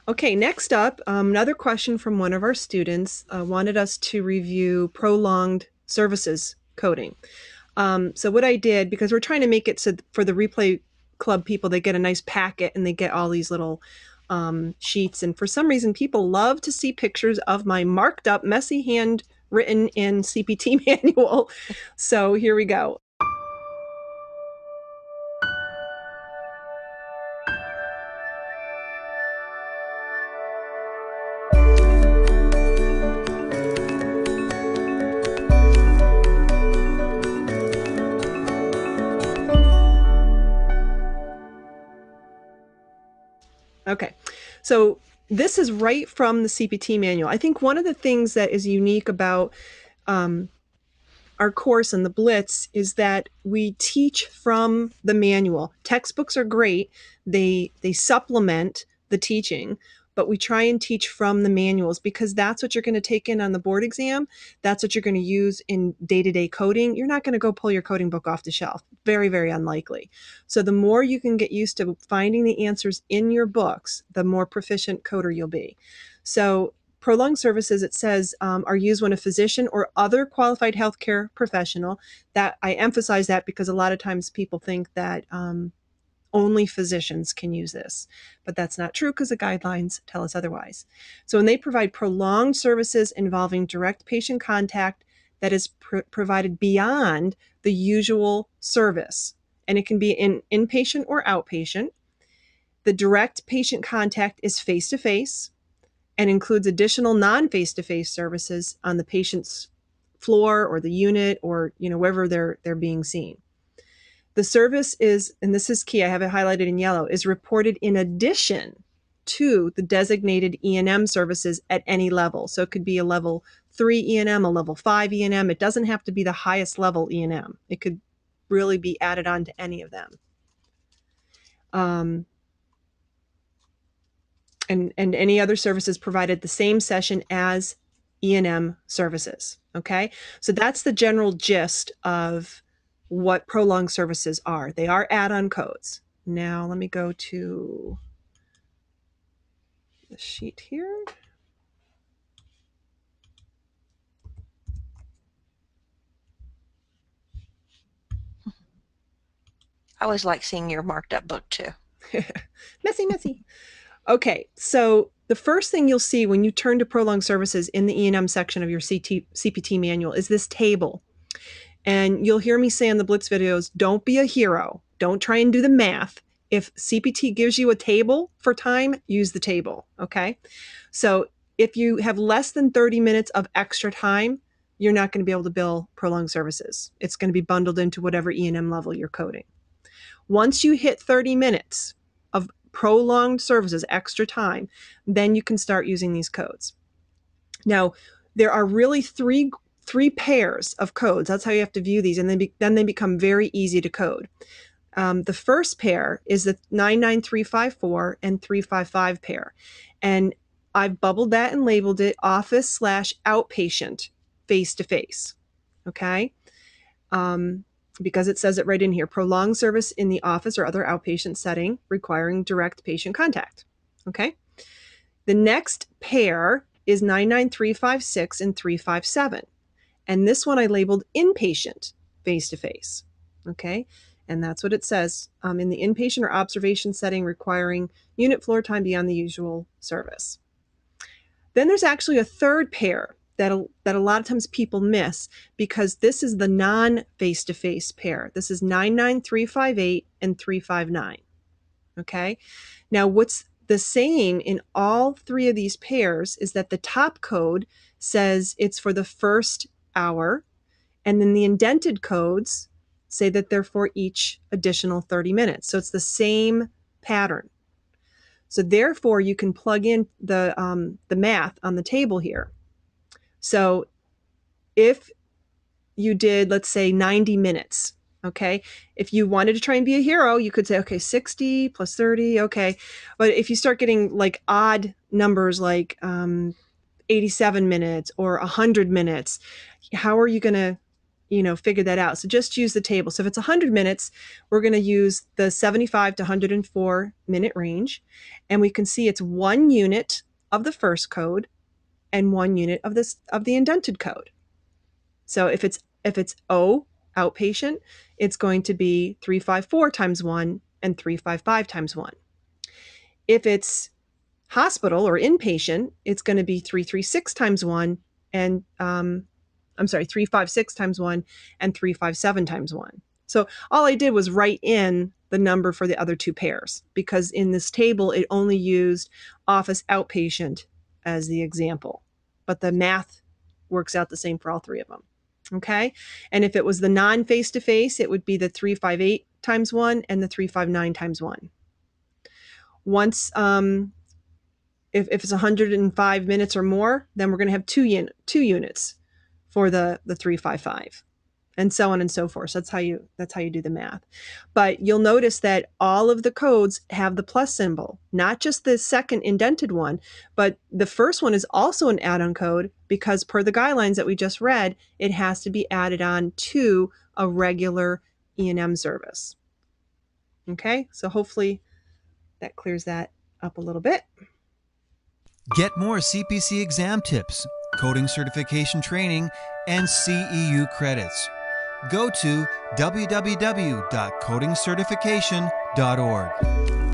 Okay, next up, another question from one of our students wanted us to review prolonged services coding. So what I did, because we're trying to make it so for the replay club people, they get a nice packet and they get all these little sheets. And for some reason, people love to see pictures of my marked up, messy handwritten in CPT manual. So here we go. Okay, so this is right from the CPT manual. I think one of the things that is unique about our course and the Blitz is that we teach from the manual. Textbooks are great. They supplement the teaching, but we try and teach from the manuals because that's what you're going to take in on the board exam. That's what you're going to use in day-to-day coding. You're not going to go pull your coding book off the shelf. Very, very unlikely. So the more you can get used to finding the answers in your books, the more proficient coder you'll be. So prolonged services, it says, are used when a physician or other qualified healthcare professional, that I emphasize that because a lot of times people think that only physicians can use this, but that's not true because the guidelines tell us otherwise. So when they provide prolonged services involving direct patient contact that is provided beyond the usual service, and it can be inpatient or outpatient, the direct patient contact is face-to-face, and includes additional non-face-to-face services on the patient's floor or the unit or wherever they're being seen. The service is, and this is key, I have it highlighted in yellow, is reported in addition to the designated E&M services at any level. So it could be a level 3 E&M, a level 5 E&M. It doesn't have to be the highest level E&M. It could really be added on to any of them. And any other services provided the same session as E&M services, okay? So that's the general gist of what prolonged services are. They are add-on codes. Now let me go to the sheet here. I always like seeing your marked up book too. Messy, messy. Okay, so the first thing you'll see when you turn to prolonged services in the E&M section of your CPT manual is this table. And you'll hear me say in the Blitz videos, don't be a hero. Don't try and do the math. If CPT gives you a table for time, use the table, okay? So if you have less than 30 minutes of extra time, you're not going to be able to bill prolonged services. It's going to be bundled into whatever E&M level you're coding. Once you hit 30 minutes of prolonged services, extra time, then you can start using these codes. Now, there are really three pairs of codes. That's how you have to view these, and then they become very easy to code. The first pair is the 99354 and 355 pair, and I've bubbled that and labeled it office/outpatient face-to-face, okay? Because it says it right in here, prolonged service in the office or other outpatient setting requiring direct patient contact, okay? The next pair is 99356 and 357. And this one I labeled inpatient face-to-face, okay? And that's what it says, in the inpatient or observation setting requiring unit floor time beyond the usual service. Then there's actually a third pair that a lot of times people miss because this is the non-face-to-face pair. This is 99358 and 359, okay? Now what's the same in all three of these pairs is that the top code says it's for the first hour, and then the indented codes say that they're for each additional 30 minutes. So it's the same pattern. So therefore, you can plug in the math on the table here. So if you did, let's say, 90 minutes, okay? If you wanted to try and be a hero, you could say, okay, 60 plus 30, okay. But if you start getting like odd numbers like 87 minutes or 100 minutes, how are you going to figure that out. So just use the table. So if it's 100 minutes, we're going to use the 75 to 104 minute range. And we can see it's 1 unit of the first code and 1 unit of the indented code. So if it's O, outpatient, it's going to be 354 times 1 and 355 times 1. If it's hospital or inpatient, it's going to be 336 times 1 and 356 times 1 and 357 times 1. So all I did was write in the number for the other two pairs, because in this table it only used office outpatient as the example, but the math works out the same for all three of them. Okay. And if it was the non face-to-face, it would be the 358 times 1 and the 359 times 1. Once, if it's 105 minutes or more, then we're going to have two units for the 355, and so on and so forth. So that's how you do the math. But you'll notice that all of the codes have the plus symbol, not just the second indented one, but the first one is also an add-on code, because per the guidelines that we just read, it has to be added on to a regular E&M service. Okay, so hopefully that clears that up a little bit. Get more CPC exam tips, coding certification training, and CEU credits. Go to www.codingcertification.org.